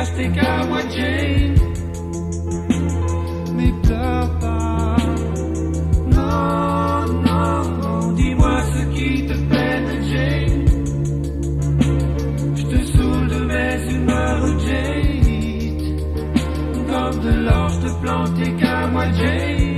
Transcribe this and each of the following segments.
cache tes qu'à moi Jane. Mais pleure pas. Non, non, non, dis-moi ce qui te peine Jane. Je te saoule de mes humeurs Jane. Comme de l'or je te plante tes qu'à moi Jane.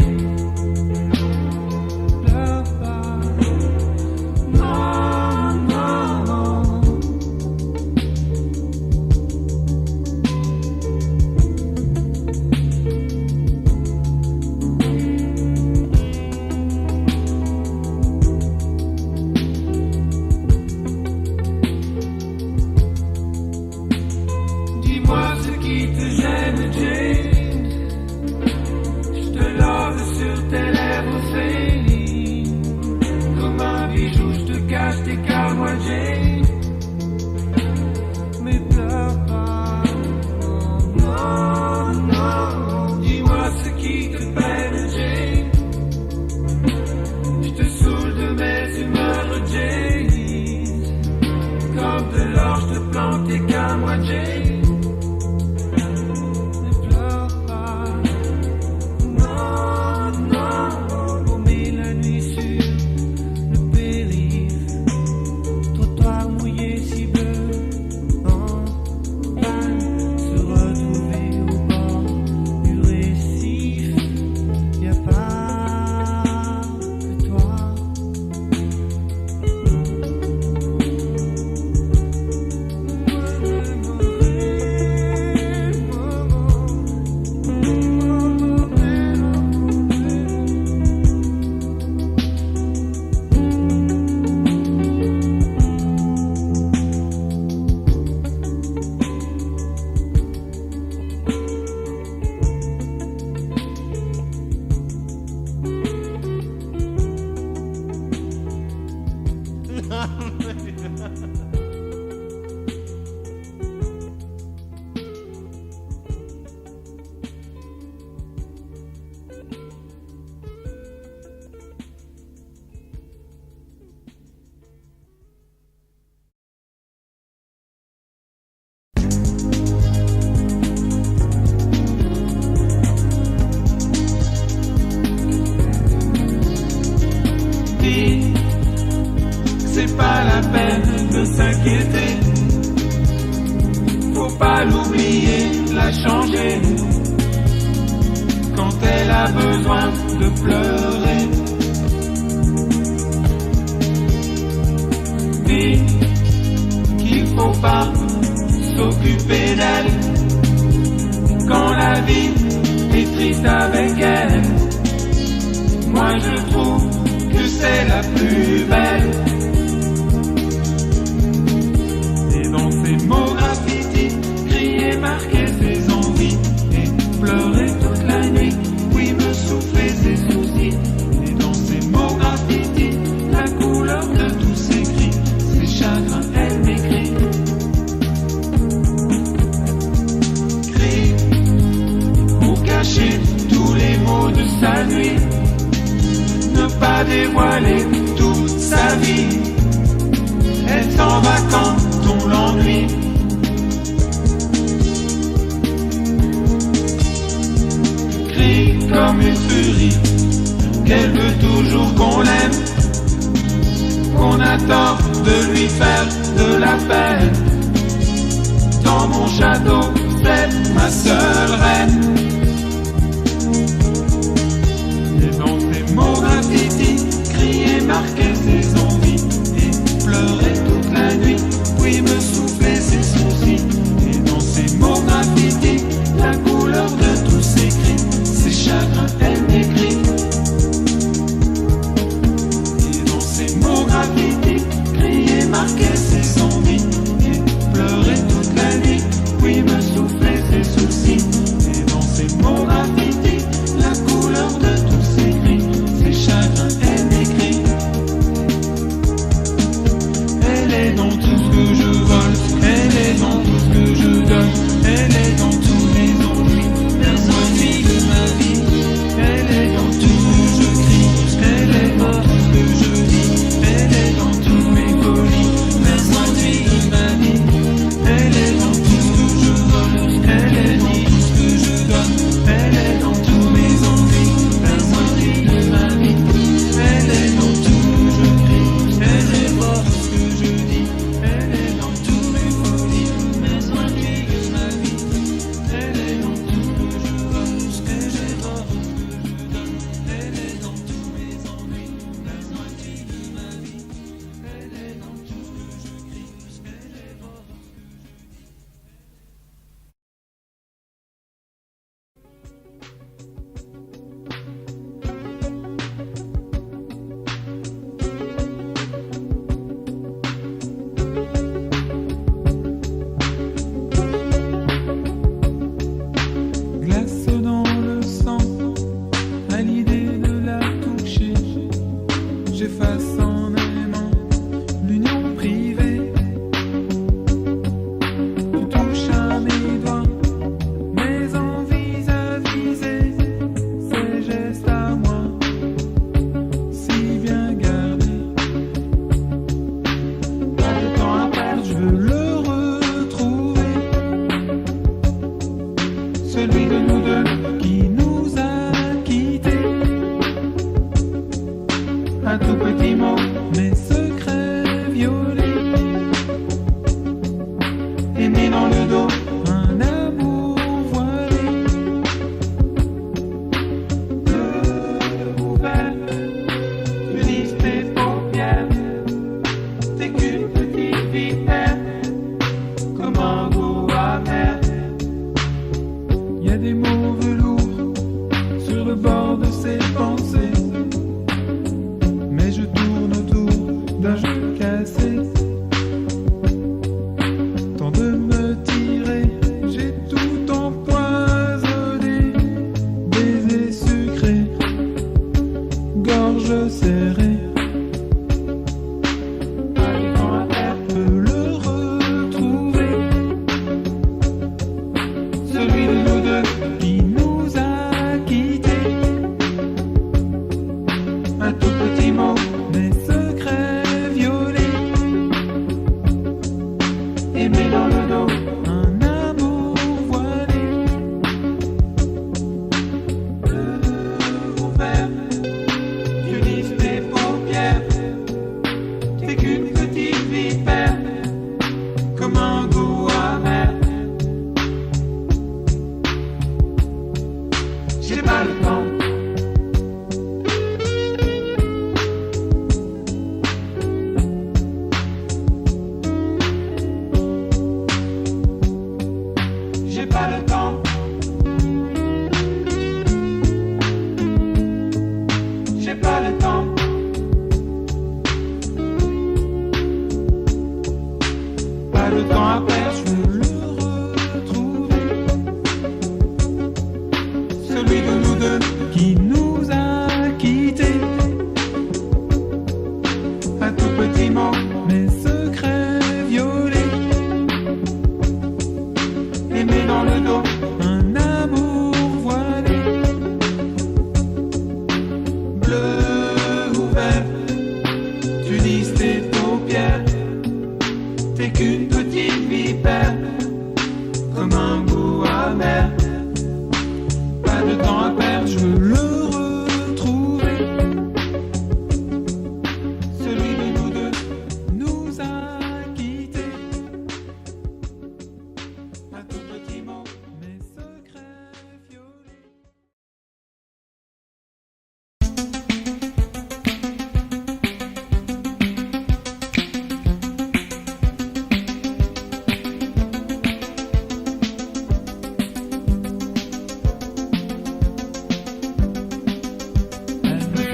C'est pas la peine de s'inquiéter. Faut pas l'oublier, la changer. Quand elle a besoin de pleurer. Dis qu'il faut pas s'occuper d'elle. Quand la vie est triste avec elle. Moi je trouve que c'est la plus belle. Et dans ses mots graffiti, crier, marquer ses envies et pleurer toute la nuit, oui me souffler ses soucis. Et dans ses mots graffiti, la couleur de tous ses cris, ses chagrins, elle m'écrit. Crie pour cacher tous les mots de sa nuit. Ne pas dévoiler toute sa vie. Elle s'en va quand on l'ennuie. Crie comme une furie qu'elle veut toujours qu'on l'aime, qu'on a tort de lui faire de la peine. Dans mon château, c'est ma seule reine. Mots graffiti, crier, marquer ses envies et pleurer toute la nuit, oui me souffler ses soucis. Et dans ces mots graffiti, la couleur de tous ses cris, ses chagrins, elle m'écrit.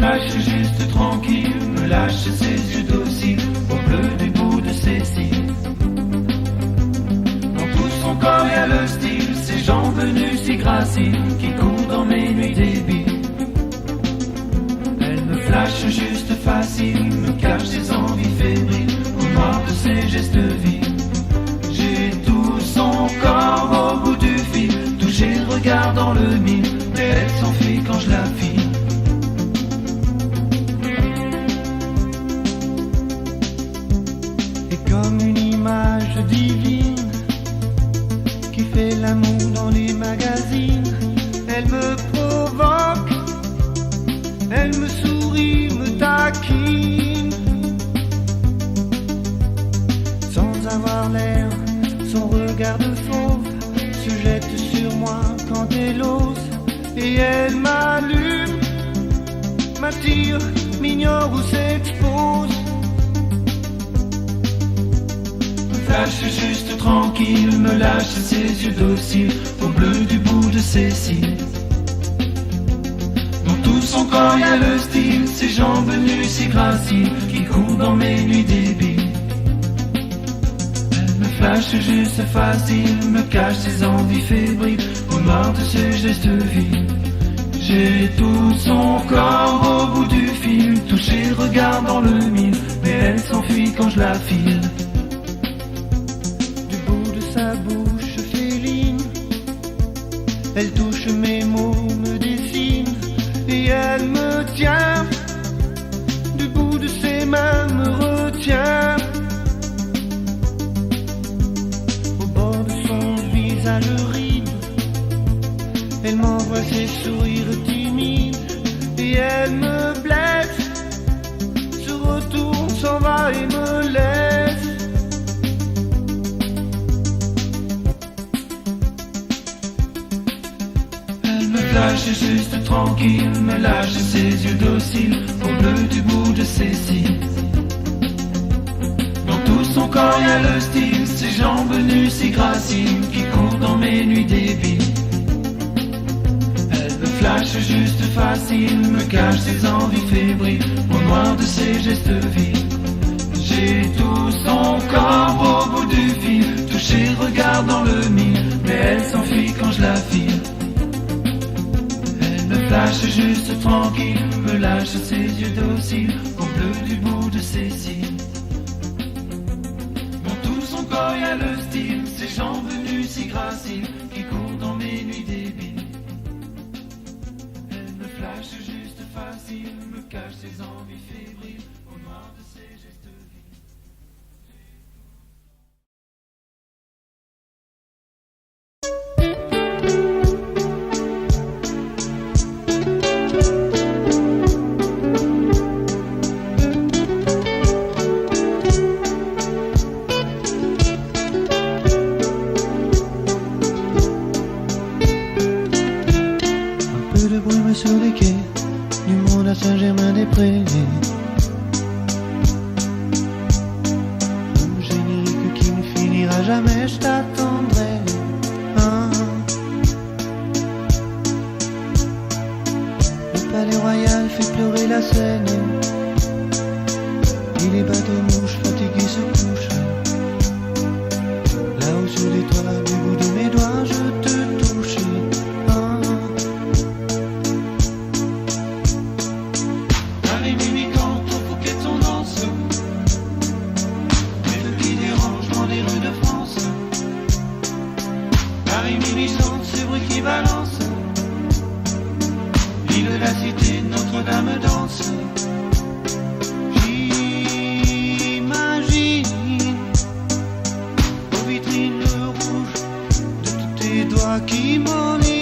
flash juste tranquille, me lâche ses yeux dociles au bleu du bout de ses cils. Dans tout son corps y a le style, ses jambes nues si graciles qui courent dans mes nuits débiles. Elle me flash juste facile, me cache ses envies fébriles au noir de ses gestes vils. J'ai tout son corps au bout du fil, touché le regard dans le mille, mais elle s'enfuit quand je la file. Comme une image divine qui fait l'amour dans les magazines, elle me provoque, elle me sourit, me taquine, sans avoir l'air, son regard de fauve se jette sur moi quand elle ose, et elle m'allume, m'attire, m'ignore ou s'expose. Flash juste tranquille, me lâche ses yeux dociles au bleu du bout de ses cils. Dans tout son corps y a le style, ses jambes nues si graciles qui courent dans mes nuits débiles. Elle me flash juste facile, me cache ses envies fébriles au noir de ses gestes vils. J'ai tout son corps au bout du fil, touché le regard dans le mille, mais elle s'enfuit quand je la file. Sa bouche féline, elle touche mes mots, me dessine, et elle me tient, du bout de ses mains me retient. Au bord de son visage ride, elle m'envoie ses sourires timides, et elle me blesse, se retourne, s'en va et me laisse. Lâche juste tranquille, me lâche ses yeux dociles au bleu du bout de ses cils. Dans tout son corps y a le style, ses jambes nues si graciles qui courent dans mes nuits débiles. Elle me flash juste facile, me cache ses envies fébriles au noir de ses gestes vils. J'ai tout son corps au bout du fil, touché le regard dans le mille, mais elle s'enfuit quand je la file. Flash juste tranquille, me lâche ses yeux dociles au bleu du bout de ses cils. Dans tout son corps y a le style, ses jambes nues si graciles qui courent dans mes nuits débiles. Elle me flash juste facile, me cache ses envies fébriles au noir de ses gestes vils. Sur les quais du monde à Saint-Germain-des-Prés, un générique qui ne finira jamais, je t'attendrai. Le palais royal fait pleurer la Seine, et les bateaux mouches fatigués se couchent. Là-haut sur les toits, du bout de mes doigts, je te touche. L'île, la cité, Notre-Dame danse. J'imagine aux vitrines le rouge de tous tes doigts qui m'enlisent.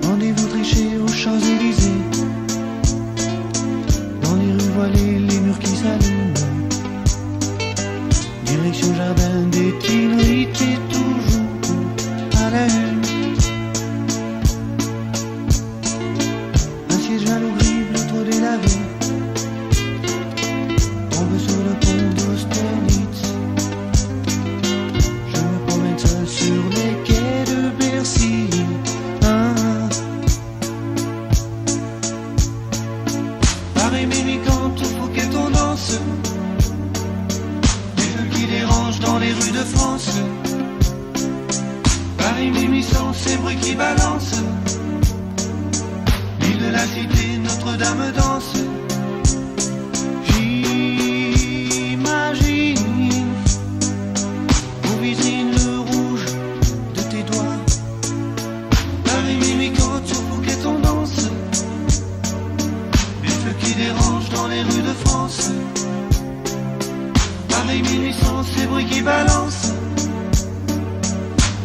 Rendez-vous triché aux Champs-Élysées, tombe sur le pont d'Austerlitz. Je me promène seul sur les quais de Bercy. Paris minuit quand au Phuket on danse, des feux qui dérangent dans les rues de France. Paris minuit sans ces bruits qui balancent, l'île de la cité, Notre-Dame danse. J'imagine aux vitrines le rouge de tes doigts. Paris minuit quand au Phuket on danse, des feux qui dérangent dans les rues de France. Paris minuit sans ces bruits qui balancent,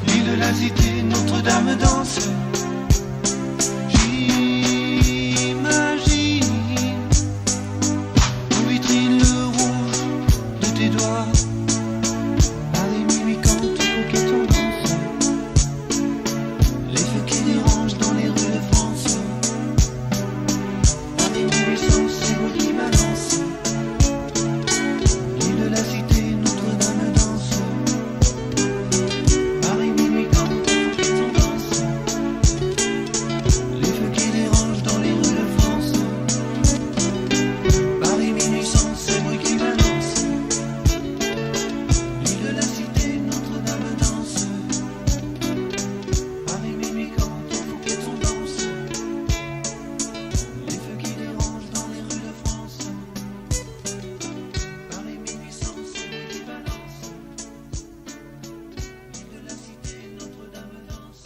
l'île de la cité, Notre-Dame danse. J'imagine aux vitrines le rouge de tes doigts. Paris minuit quand au Phuket on danse, les feux qui dérangent dans les rues de France. Paris minuit sans ces bruits qui balancent, l'île de la cité, Notre-Dame danse. Paris minuit quand au Phuket on danse, les feux qui dérangent dans les rues de France. Paris minuit sans ces bruits qui balancent, l'île de la cité, Notre-Dame danse. Paris minuit quand au Phuket on danse, les feux qui dérangent dans les rues de France. Paris minuit sans ces bruits qui balancent, l'île de la cité, Notre-Dame danse.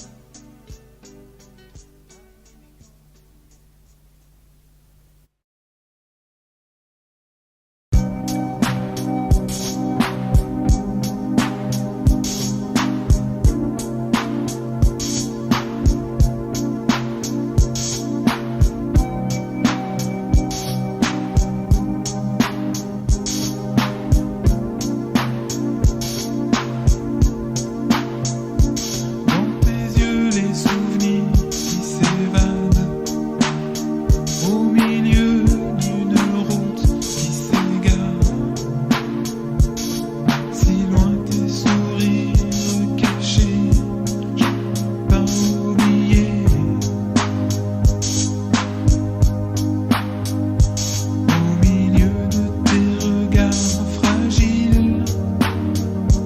Dans tes yeux les souvenirs qui s'évadent au milieu d'une route qui s'égare. Si loin tes sourires cachés, j'ai pas oublié. Au milieu de tes regards fragiles,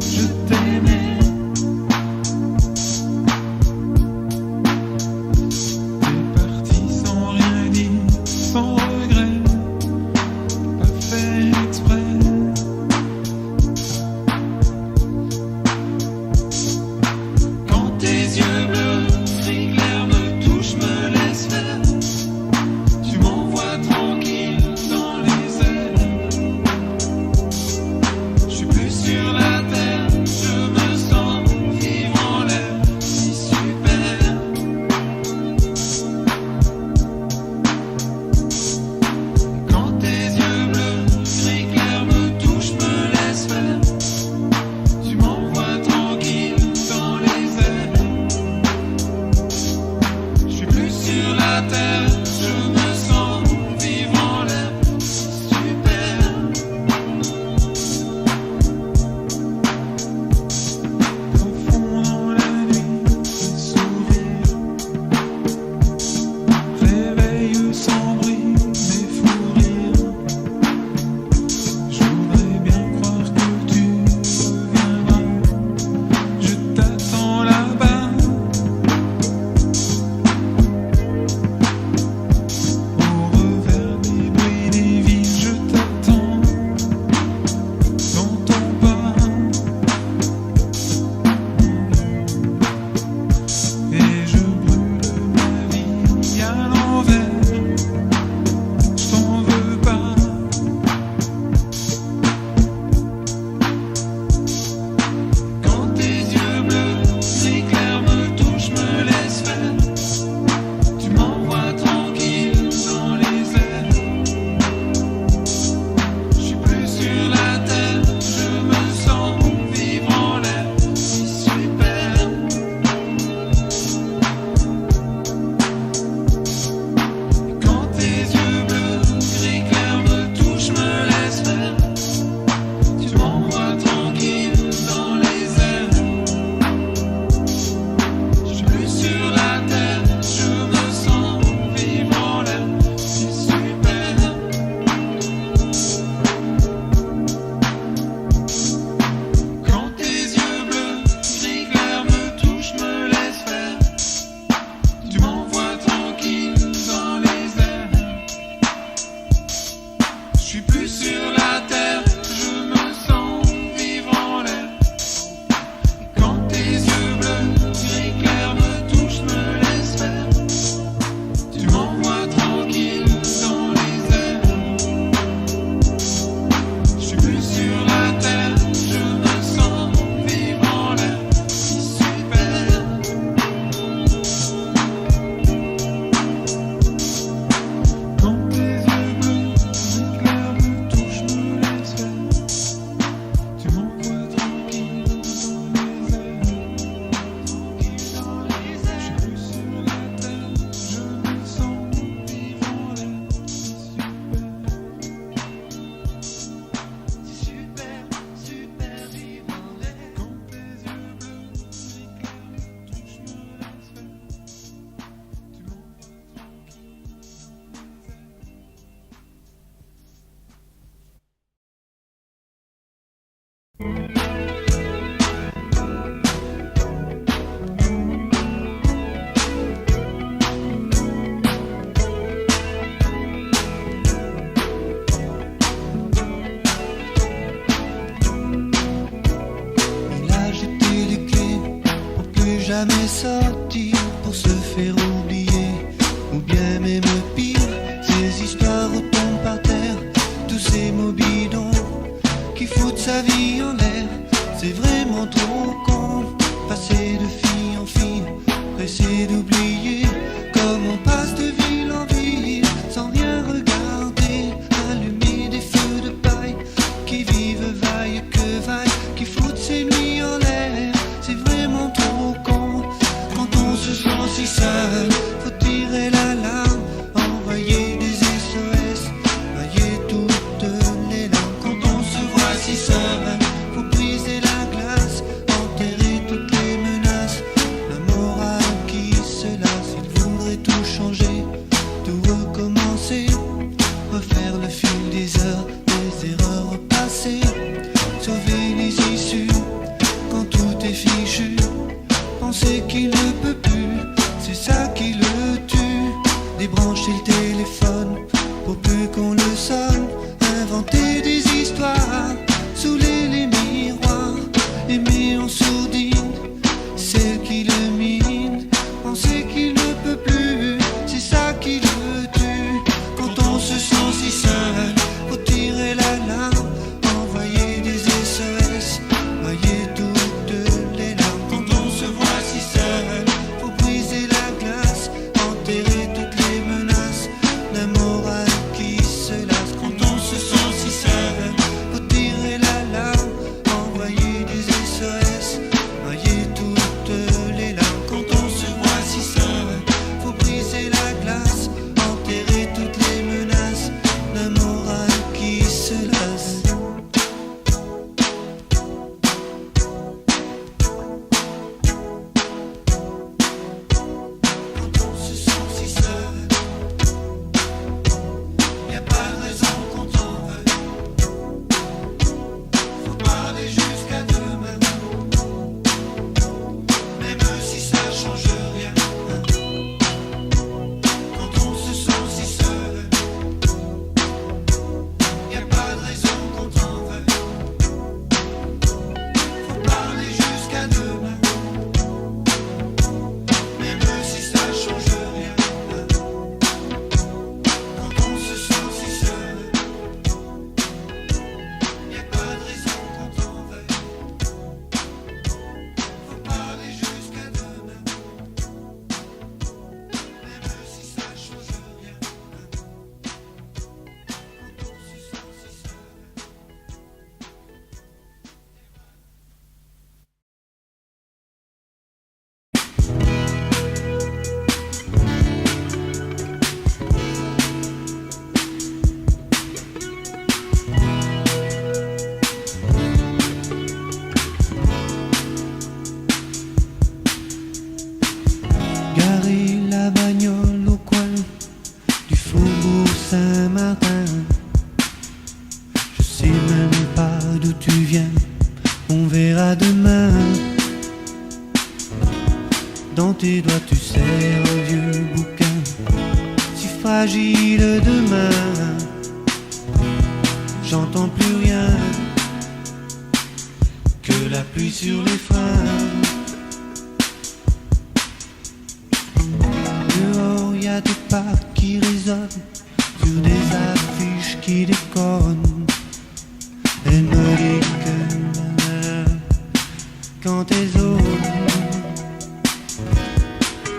je t'aimais. T'es parti sans rien dire, sans regret, pas fait exprès. Quand tes yeux bleus, gris clair me touchent, me laissent faire, tu m'envoies tranquille dans les airs. Je suis plus sur la terre, je me sens vivre en l'air, si super. Quand tes yeux bleus, gris clair me touchent, me laissent faire, tu m'envoies tranquille dans les airs. Je suis plus sur la terre, je me sens vivre en l'air, super. Profond dans la nuit, tes sourires réveillent sans bruit mes fous rires. Je voudrais bien croire que tu reviendras, je t'attends là-bas. Au revers des bruits des villes, je t'attends dans ton pas. Et je brûle ma vie à l'envers bien même pire, ces histoires où tombent par terre, tous ces mots bidons qui foutent sa vie en l'air. C'est vraiment trop con, passer de fille en fille, pressé d'oublier comme on passe de ville en ville, sans rien regarder, allumer des feux de paille, qui vivent vaille que vaille, qui foutent ses nuits en l'air. C'est vraiment trop con, quand on se sent si seul, faut tirer l'alarme, envoyer des SOS, noyer toutes les larmes. Quand on se voit si seul, faut briser la glace, enterrer toutes les menaces, la morale qui se lasse. Il voudrait tout changer, tout recommencer, refaire le fil des heures, des erreurs repassées, sauver les issues quand tout est fichu. Penser qu'il ne peut plus, c'est ça qui le tue. Débrancher le téléphone pour plus qu'on le sonne, inventer des histoires, saouler les miroirs, aimer en sourdine celle qui le mine. Penser qu'il ne peut plus, c'est ça qui le tue. Quand on se sent si seul, faut tirer l'alarme, envoyer des SOS, noyer toutes les larmes. Quand on se voit si seul, faut briser la glace, enterrer toutes les menaces, la morale qui se lasse. Quand on se sent si seul, faut tirer l'alarme, envoyer des SOS, noyer toutes les larmes. Quand on se voit si seul, faut briser la glace, enterrer toutes les menaces, la morale qui se lasse. Quand on se sent si seul, y a pas de raison qu'on t'en veuille. Faut parler jusqu'à demain, même si ça change rien. Quand on se sent si seul, y a pas de raison qu'on t'en veuille. Faut parler jusqu'à demain, même si ça change rien. Quand on se sent si seul, y a pas de raison qu'on t'en veuille. Faut parler jusqu'à demain, même si ça change rien. Quand on se sent si seul. Garer la bagnole au coin du faubourg Saint-Martin. Je sais même pas d'où tu viens, on verra demain. Dans tes doigts tu serres un vieux bouquin, si fragile de main. J'entends plus rien que la pluie sur les freins. Dehors y a des pas qui résonnent sur des affiches qui déconnent. Elle me dit que quand tes os,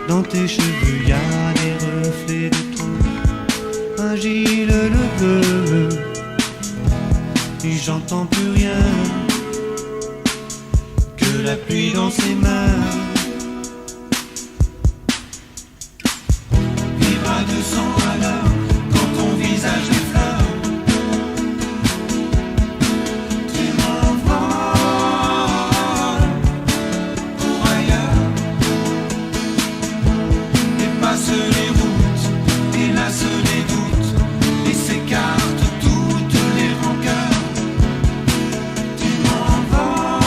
dans tes cheveux y a des reflets de trop. Un Gilles le veut, et j'entends plus rien que la pluie dans ses mains. Vivre à 200 à l'heure quand ton visage est fleur. Tu m'envoies pour ailleurs et passe les routes, hélas les doutes, et s'écarte toutes les rancœurs. Tu m'envoies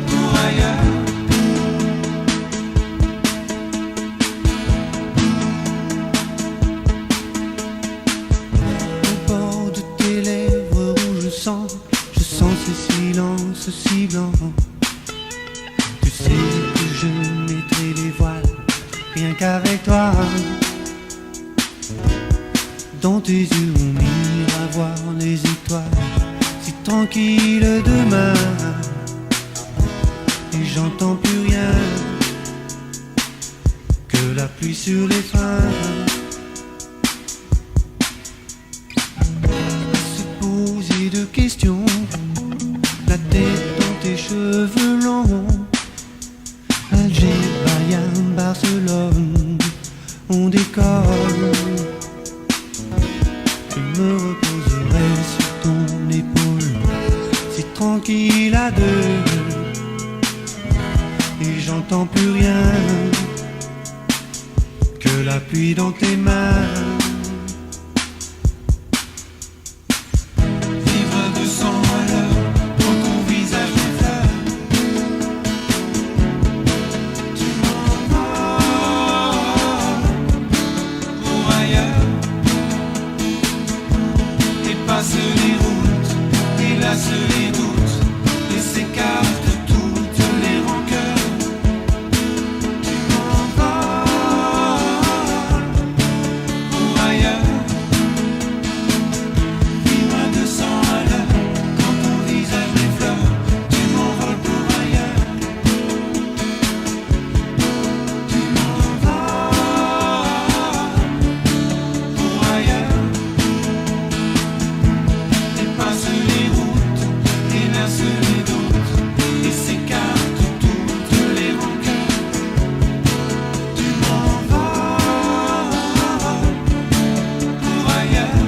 pour ailleurs. Au bord de tes lèvres rouges, je sens ces silences si blancs. Tu sais que je mettrai les voiles, rien qu'avec toi, dans tes yeux on ira voir les étoiles, si tranquille demain, et j'entends plus rien que la pluie sur les freins. Se poser de questions, la tête dans tes cheveux longs. Alger, Bayern, Barcelone, on décolle. Je me reposerai sur ton épaule, si tranquille à deux, et j'entends plus rien que la pluie dans tes mains. Les doutes et s'écartent toutes les rancœurs. Tu m'envoles pour ailleurs. Vivre à 200 à l'heure quand ton visage m'effleure. Tu m'envoles pour ailleurs. Tu m'envoles pour ailleurs. Dépasse les routes, les doutes et s'écartent toutes les rancœurs. Tu m'envoles pour ailleurs.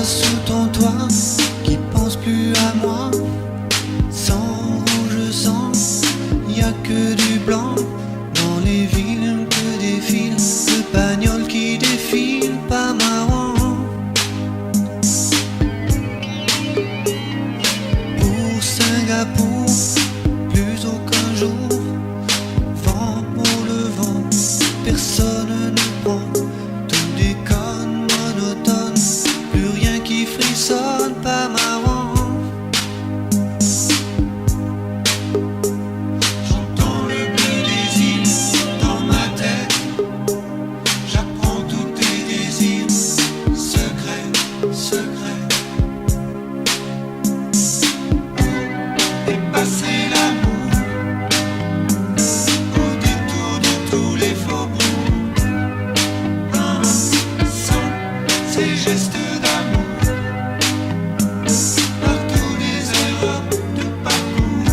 Sous ton toit, qui pense plus à moi, sans rouge sang, y a que du blanc dans les villes, que des fils de bagnoles qui défilent, pas marrant. Pour Singapour, plus aucun jour, vent pour le vent, personne ne prend, tout déconne monotone. Plus rien qui frissonne, pas marrant. J'entends le bleu des îles dans ma tête. J'apprends tous tes désirs, secrets, secrets. Et passer l'amour au détour de tous les faubourgs. Sans ces gestes d'amour, par tous les erreurs de parcours.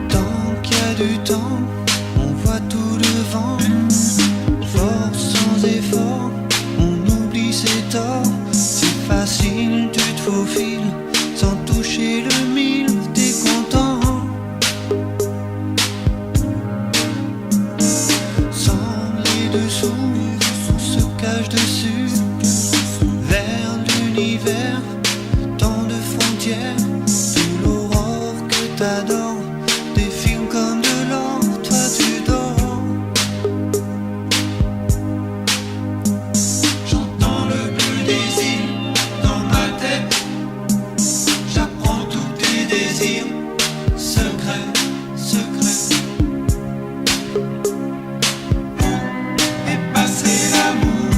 Tant qu'il y a du temps, on voit tout devant. Fort sans effort, on oublie ses torts. C'est facile, tu te faufiles, sans toucher le mille, t'es content. Sans les dessous, on se cache dessus. Vers l'univers, tant de frontières, tout l'aurore que t'adores, défile comme de l'or, toi tu dors. J'entends le bleu des îles dans ma tête. J'apprends tous tes désirs, secrets, secrets. Et passer l'amour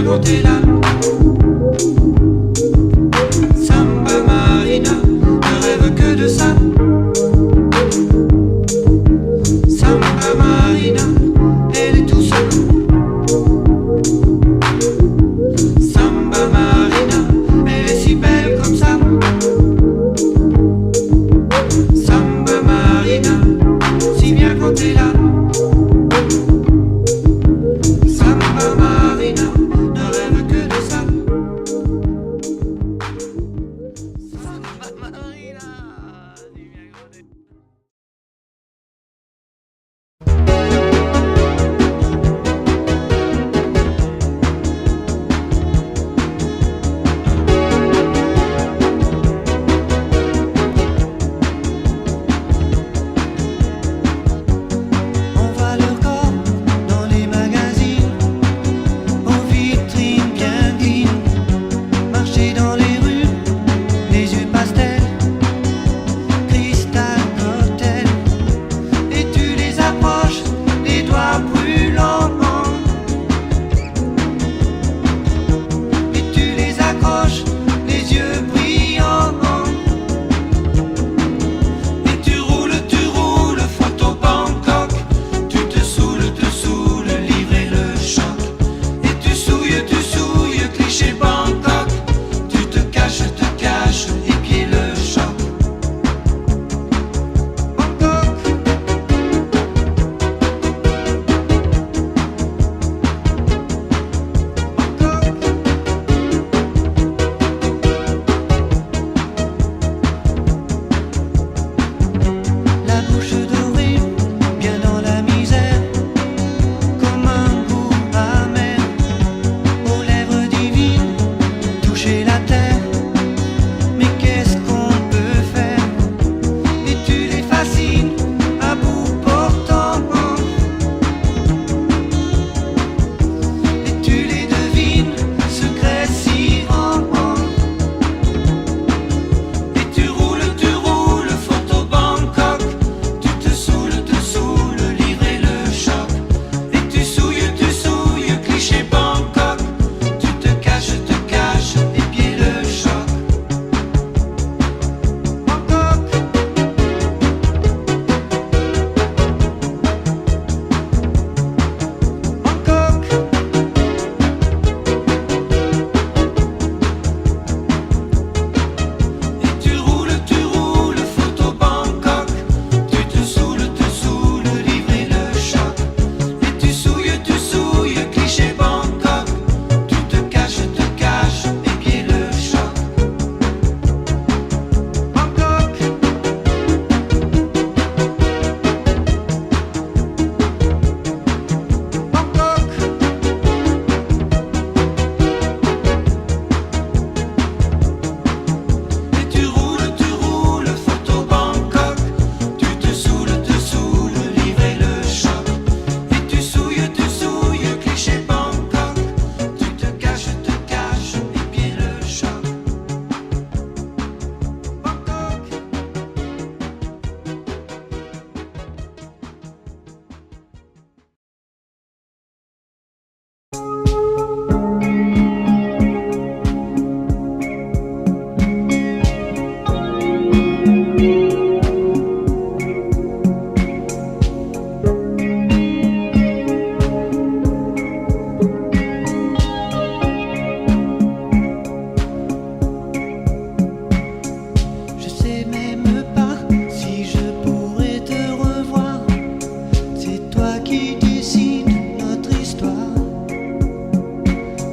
bien quand t'es là. Samba Marina ne rêve que de ça. Samba Marina, elle est tout seule. Samba Marina, elle est si belle comme ça. Samba Marina, si bien quand t'es là. Samba Marina ne rêve que de ça. Samba Marina, si bien quand t'es là. On voit leur corps dans les magazines, aux vitrines bien clean, marcher dans les rues, les yeux pastels, cristal cocktail, et tu les approches, les doigts brûlants, et tu les accroches, les yeux brillants. Et tu roules, photo Bangkok. Tu te saoules, livrer le choc. Et tu souilles, cliché Bangkok. Tu te caches, épier le choc. Bangkok. La bouche dorée, bien dans la misère, comme un goût amer, aux lèvres divines, toucher la terre. Mais qu'est-ce qu'on peut faire? Et tu les fascines à bout portant, et tu les devines, secrets si grands. Et tu roules, photo Bangkok. Tu te saoules, livrer le choc. Et tu souilles, cliché Bangkok. Tu te caches, épier le choc. Bangkok. Bangkok. Et tu roules, photo Bangkok. Tu te saoules, livrer le choc. Et tu souilles, cliché Bangkok. Tu te caches, épier le choc. Bangkok. Bangkok. Et tu roules, photo Bangkok. Tu te saoules, livrer le choc. Et tu souilles, cliché Bangkok. Tu te caches, épier le choc. Bangkok. Je sais même pas si je pourrais te revoir. C'est toi qui dessines notre histoire.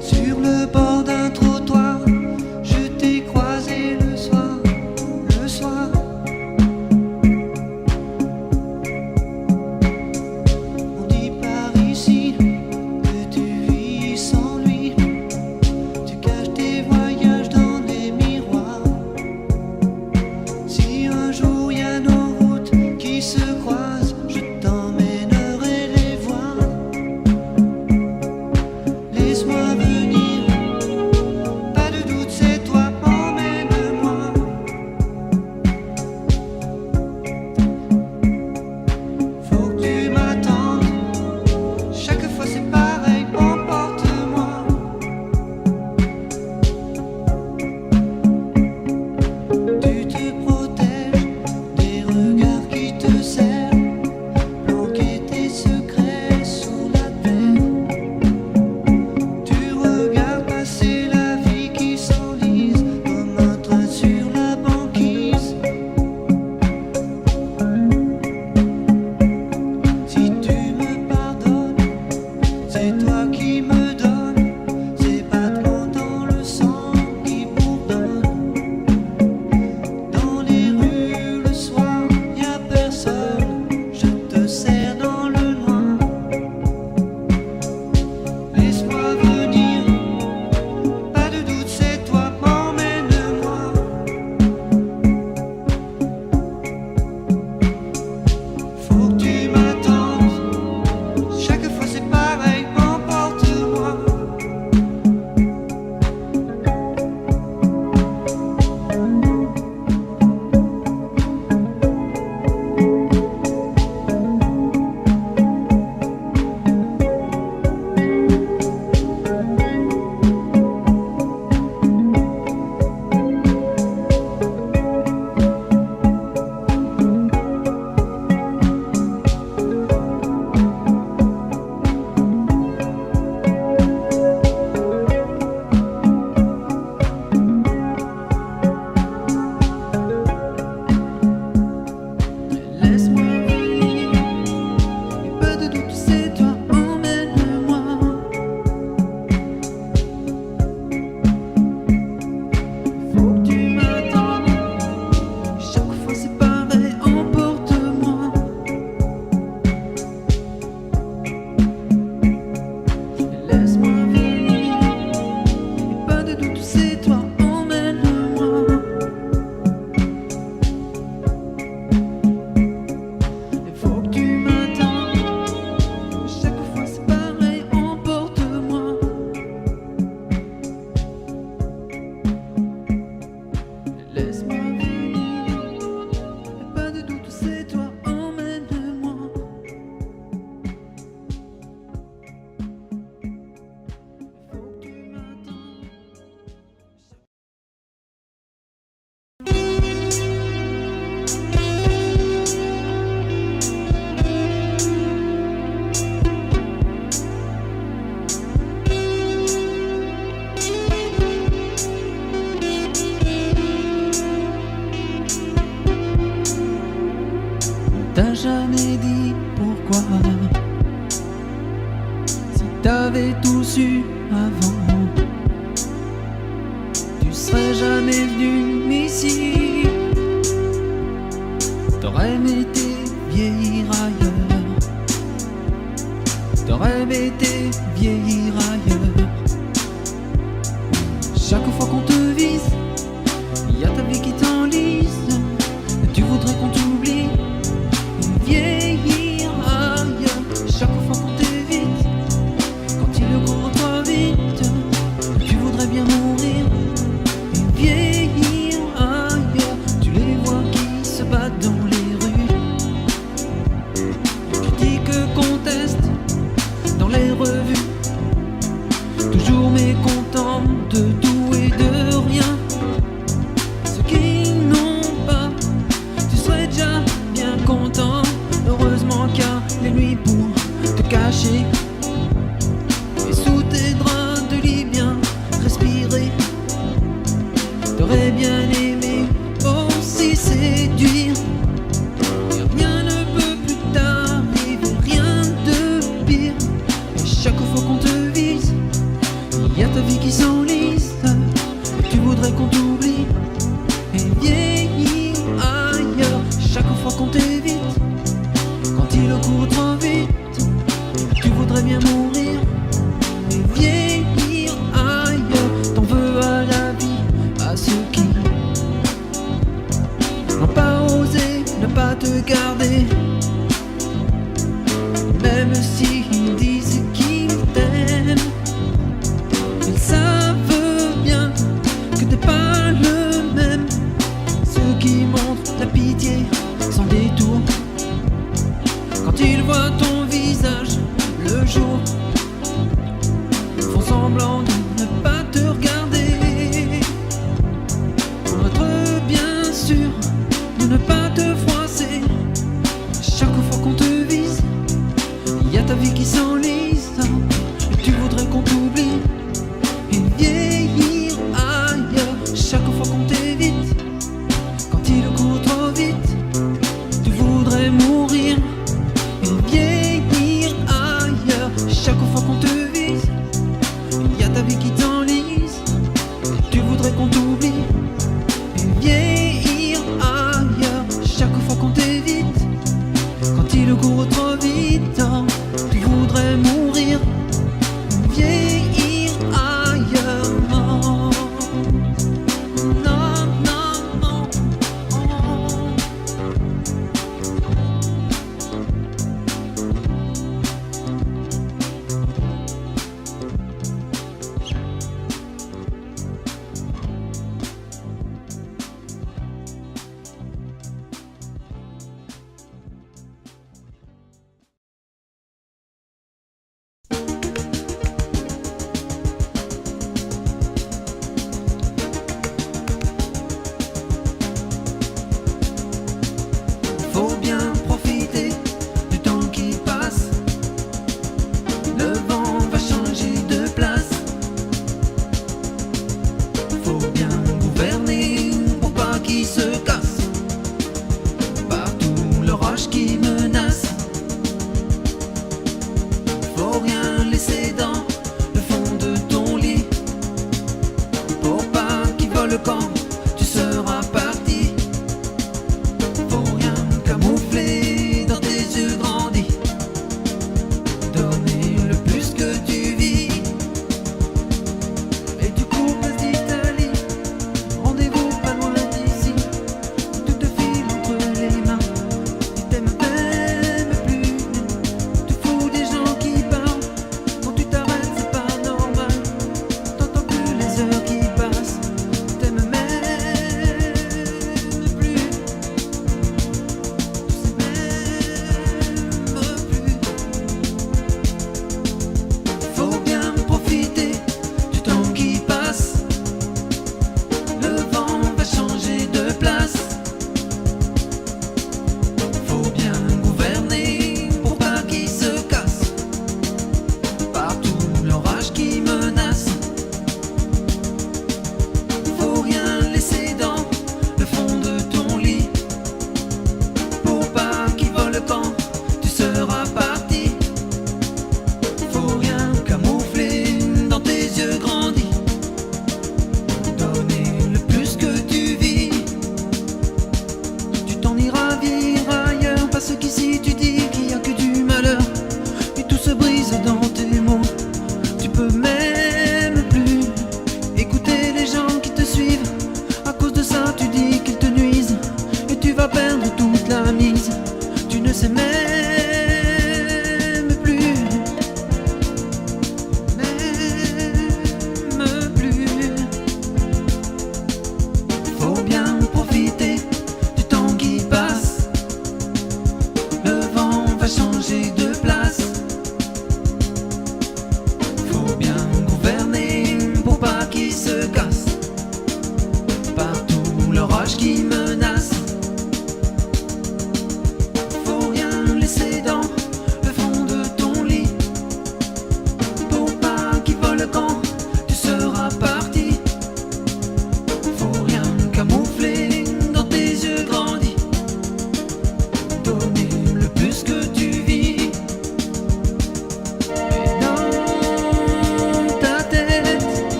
Sur le bord d'un trottoir, je t'ai croisé le soir. On dit par ici que tu vis sans lui. Tu caches tes voyages dans des miroirs. Si un jour y a nos routes qui se croisent, je t'emmènerai les voir. Laisse-moi venir T'aurais été vieillir ailleurs. T'aurais été vieillir ailleurs. Chaque fois qu'on te vise, y a ta vie qui t'enlise. Tu voudrais qu'on t'oublie, vieillir ailleurs. Chaque fois qu'on t'évite, quand il court trop vite, tu voudrais bien mourir, vieillir ailleurs. Tu les vois qui se battent dans les rues, critiquent, contestent dans les revues, toujours mécontents de tout et de rien. Ceux qui n'ont pas, tu serais déjà bien content. Heureusement qu'il y a les nuits pour te cacher, et sous tes draps de lit bien respirer. T'aurais bien aimé aussi séduire, et rien ne peut plus t'arriver, rien de pire. Et chaque fois qu'on te vise, y a ta vie qui s'enlise, et tu voudrais qu'on t'oublie, et vieillir ailleurs. Chaque fois qu'on t'évite, quand il court trop vite, tu voudrais bien mourir, et vieillir ailleurs. T'en veux à la vie, à ceux qui n'ont pas osé ne pas te garder, même s'ils disent qu'ils t'aiment. Ils savent bien que t'es pas le même. Ceux qui montrent la pitié sans détour, quand ils voient ton visage le jour, font semblant de ne pas te regarder, pour être bien sûr de ne pas te froisser. Chaque fois qu'on te vise, y a ta vie qui s'enlise, et tu voudrais qu'on t'oublie, et vieillir ailleurs. Chaque fois qu'on t'évite, quand il court trop vite, tu voudrais mourir, et vieillir ailleurs. Chaque fois qu'on te vise, y a ta vie qui t'enlise, et tu voudrais qu'on t'oublie, et vieillir ailleurs. Chaque fois qu'on t'évite, quand il court trop vite, tu voudrais mourir, vieillir ailleurs. Non, non, non, non. Faut bien profiter du temps qui passe. Le vent va changer de place. Faut bien gouverner pour pas qu'il se casse. Partout l'orage qui menace. Faut rien laisser dans le fond de ton lit, pour pas qu'il vole quand tu seras parti. Faut rien camoufler dans tes yeux grandis, donner le plus que tu vis. Et du coup place d'Italie, rendez-vous pas loin d'ici. Tout te file entre les mains, tu t'aimes même plus. Tu fous des gens qui parlent, quand tu t'arrêtes c'est pas normal. T'entends plus les heures qui passent, t'aimes même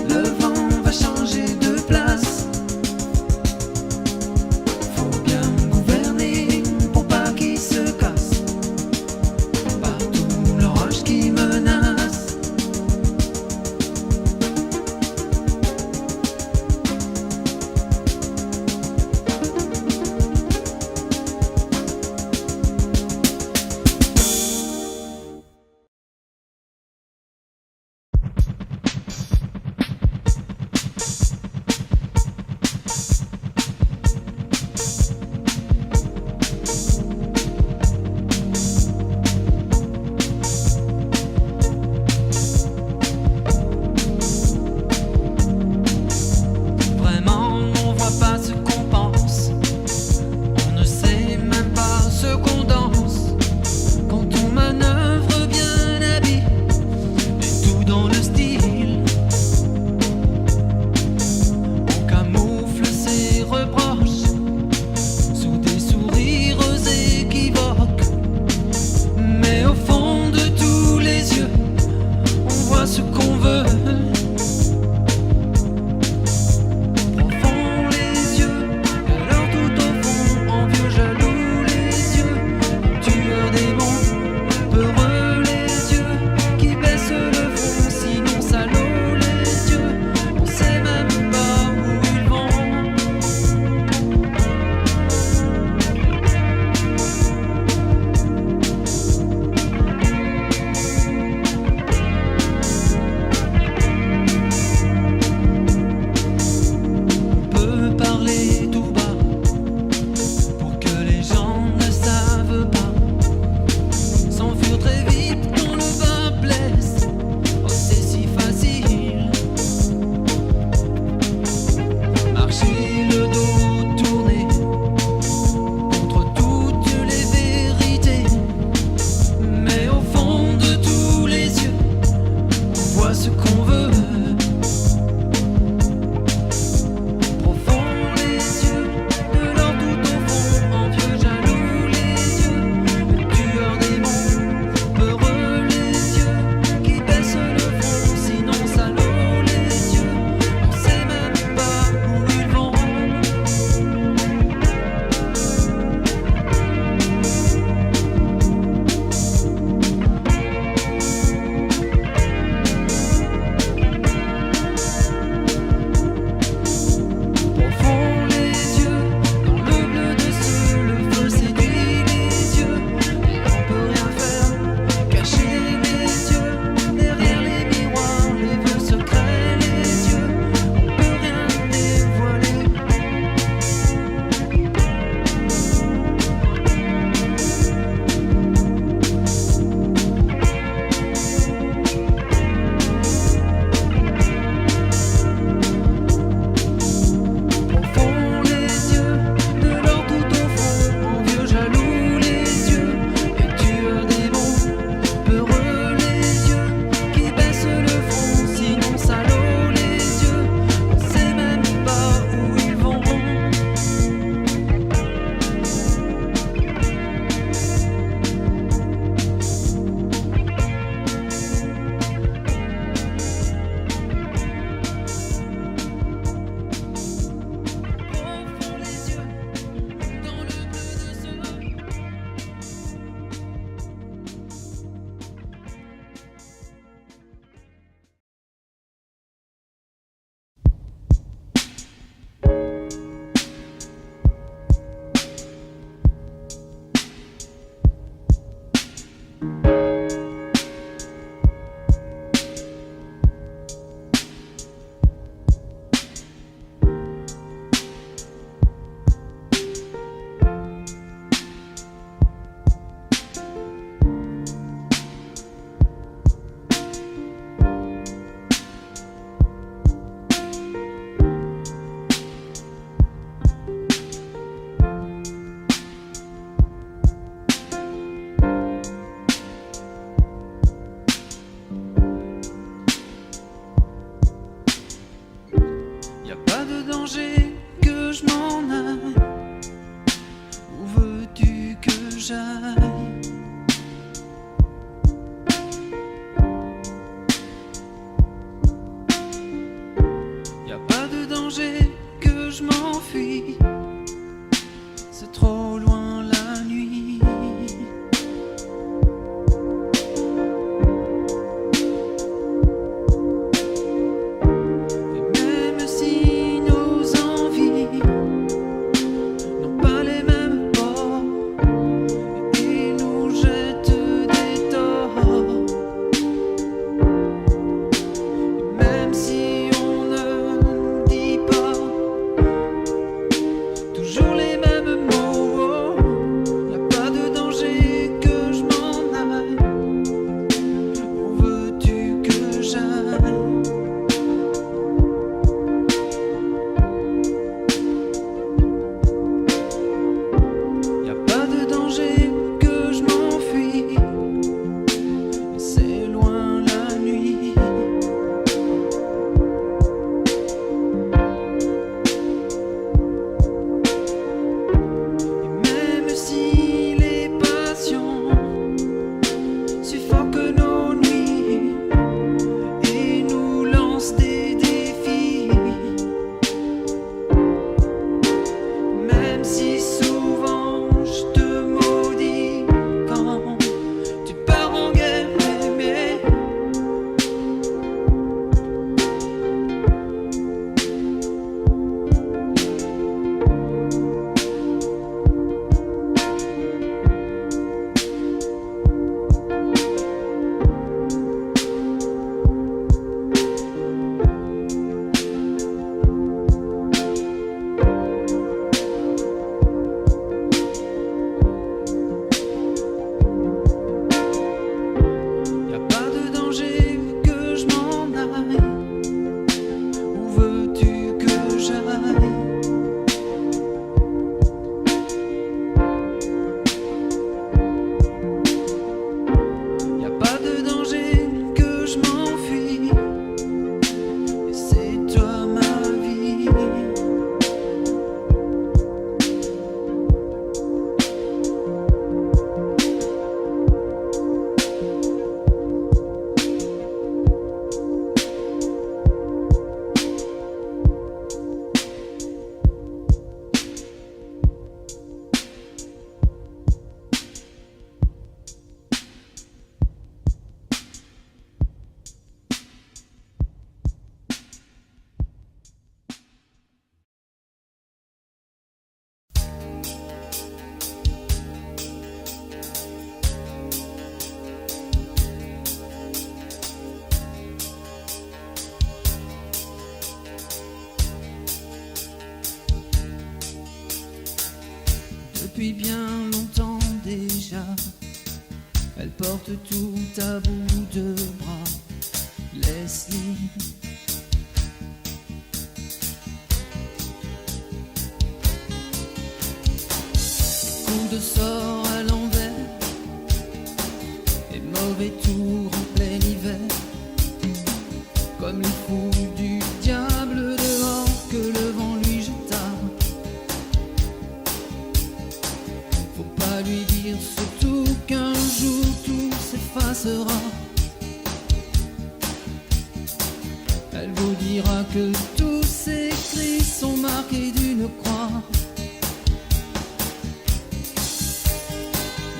le vent va changer de place. Faut bien gouverner pour pas qu'il se casse. Partout l'orage qui menace. Vraiment, on voit pas ce qu'on pense. On ne sait même pas ce qu'on danse. Quand on manœuvre bien habillé et tout dans le style, on camoufle ses reproches sous des sourires équivoques. Mais au fond de tous les yeux, on voit ce qu'on veut. Profond les yeux, alors tout au fond, envieux, jaloux les yeux, tueurs des bons, peureux les yeux, qui baissent le front, sinon salauds les yeux, on sait même pas où ils vont. On peut parler tout bas pour que les gens ne savent pas. S'enfuir très vite quand le vin blesse. Oh, c'est si facile. Marcher le dos tourné contre toutes les vérités. Mais au fond de tous les yeux, on voit ce qu'on veut. Profond les yeux, de l'or tout au fond, envieux, jaloux les yeux, tueurs des bons, peureux les yeux, qui baissent le front, sinon salauds les yeux, on sait même pas où ils vont. Profond les yeux, dans le bleu de ceux, le feu séduit les yeux, et on peut rien faire, cacher les yeux, derrière les miroirs, les vœux secrets, les yeux, on peut rien dévoiler. Profond les yeux, de l'or tout au fond, envieux, jaloux les yeux, et tueurs des bons, peureux les yeux, qui baissent le front, sinon salauds les yeux, on sait même pas où ils vont. Profond les yeux, dans le bleu de ceux. Y a pas de danger que je m'en aille. Où veux-tu que j'aille? m'enfuis. C'est trop loin la nuit. Et même si nos envies n'ont pas les mêmes ports et nous jettent des torts, et même si on ne dit pas toujours les mêmes mots, y a pas de danger que je m'en aille. Où veux-tu que j'aille? Y a pas de danger que je m'enfuis. Et c'est loin la nuit. Et même si les passions suffoquent nos nuits et nous lancent des défis, même si souvent je te maudis quand tu pars en guerre aimée, y a pas de danger que je m'en aille. Où veux-tu que j'aille? Y a pas de danger que je m'enfuis. Et c'est toi ma vie. Depuis bien longtemps déjà, elle porte tout à bout de bras. Leslie, coup de sort à l'envers et mauvais tour en plein hiver, comme les fous du diable dehors que le vent lui jeta. Faut pas lui dire surtout qu'un jour tout s'effacera. Elle vous dira que tous ses cris sont marqués d'une croix.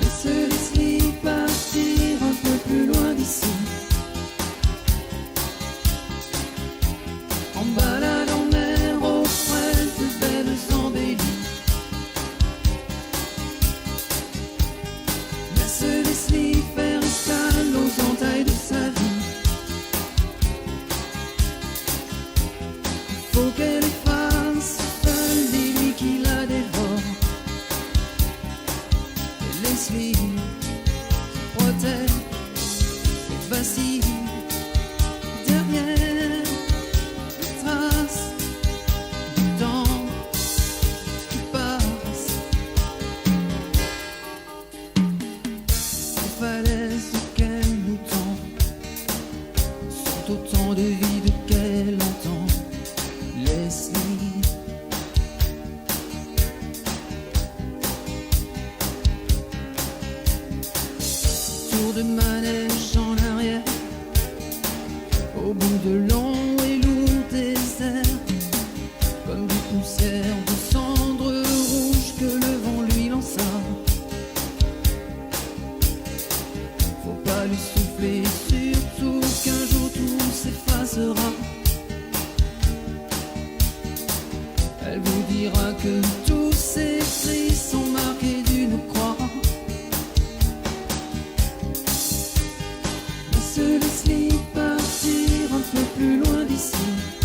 Laisse Leslie partir un peu plus loin d'ici, en balade en mer aux fraises belles embellies. Laisse Leslie faire escale aux entailles de sa vie. Faut qu'elle efface seule des nuits qui la dévorent. Et Leslie se protège et vacille derrière les traces du temps qui passe. Les falaises qu'elle nous tend sont autant de vides qu'elle entend. Laisse dira que tous ces cris sont marqués d'une croix. Mais se laisse-les partir un peu plus loin d'ici.